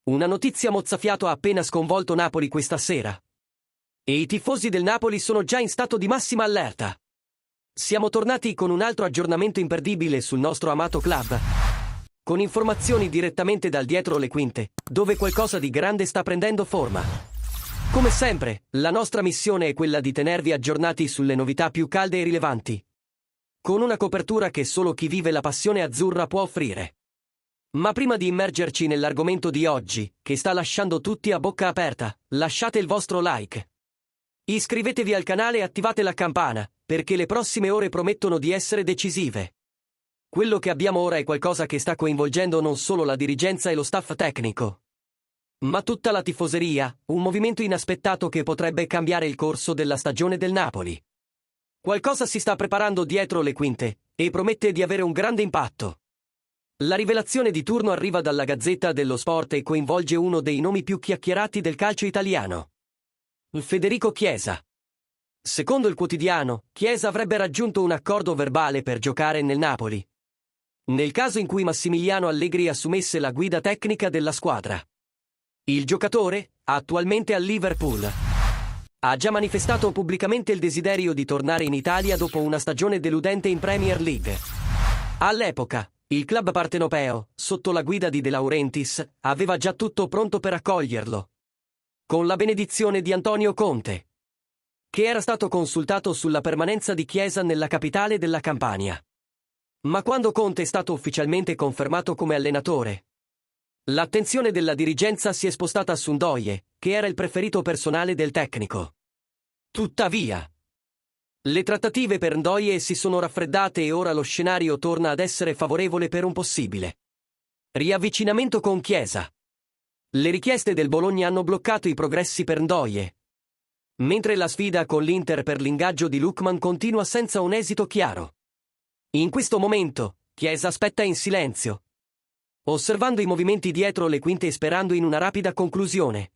Una notizia mozzafiato ha appena sconvolto Napoli questa sera. E i tifosi del Napoli sono già in stato di massima allerta. Siamo tornati con un altro aggiornamento imperdibile sul nostro amato club. Con informazioni direttamente dal dietro le quinte, dove qualcosa di grande sta prendendo forma. Come sempre, la nostra missione è quella di tenervi aggiornati sulle novità più calde e rilevanti. Con una copertura che solo chi vive la passione azzurra può offrire. Ma prima di immergerci nell'argomento di oggi, che sta lasciando tutti a bocca aperta, lasciate il vostro like. Iscrivetevi al canale e attivate la campana, perché le prossime ore promettono di essere decisive. Quello che abbiamo ora è qualcosa che sta coinvolgendo non solo la dirigenza e lo staff tecnico, ma tutta la tifoseria, un movimento inaspettato che potrebbe cambiare il corso della stagione del Napoli. Qualcosa si sta preparando dietro le quinte, e promette di avere un grande impatto. La rivelazione di turno arriva dalla Gazzetta dello Sport e coinvolge uno dei nomi più chiacchierati del calcio italiano. Federico Chiesa. Secondo il quotidiano, Chiesa avrebbe raggiunto un accordo verbale per giocare nel Napoli, nel caso in cui Massimiliano Allegri assumesse la guida tecnica della squadra. Il giocatore, attualmente al Liverpool, ha già manifestato pubblicamente il desiderio di tornare in Italia dopo una stagione deludente in Premier League. All'epoca, il club partenopeo, sotto la guida di De Laurentiis, aveva già tutto pronto per accoglierlo, con la benedizione di Antonio Conte, che era stato consultato sulla permanenza di Chiesa nella capitale della Campania. Ma quando Conte è stato ufficialmente confermato come allenatore, l'attenzione della dirigenza si è spostata su Ndoye, che era il preferito personale del tecnico. Tuttavia, le trattative per Ndoye si sono raffreddate e ora lo scenario torna ad essere favorevole per un possibile riavvicinamento con Chiesa. Le richieste del Bologna hanno bloccato i progressi per Ndoye, mentre la sfida con l'Inter per l'ingaggio di Lookman continua senza un esito chiaro. In questo momento, Chiesa aspetta in silenzio, osservando i movimenti dietro le quinte e sperando in una rapida conclusione,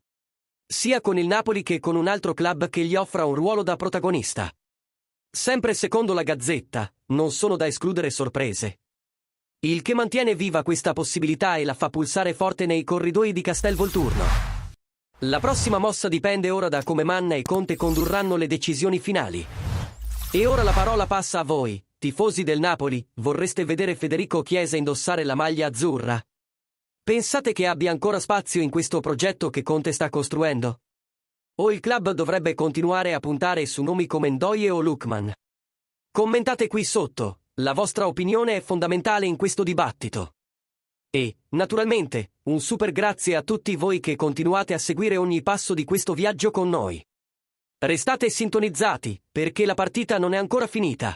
sia con il Napoli che con un altro club che gli offra un ruolo da protagonista. Sempre secondo la Gazzetta, non sono da escludere sorprese, il che mantiene viva questa possibilità e la fa pulsare forte nei corridoi di Castelvolturno. La prossima mossa dipende ora da come Manna e Conte condurranno le decisioni finali. E ora la parola passa a voi, tifosi del Napoli. Vorreste vedere Federico Chiesa indossare la maglia azzurra? Pensate che abbia ancora spazio in questo progetto che Conte sta costruendo? O il club dovrebbe continuare a puntare su nomi come Ndoye o Lookman? Commentate qui sotto, la vostra opinione è fondamentale in questo dibattito. E, naturalmente, un super grazie a tutti voi che continuate a seguire ogni passo di questo viaggio con noi. Restate sintonizzati, perché la partita non è ancora finita.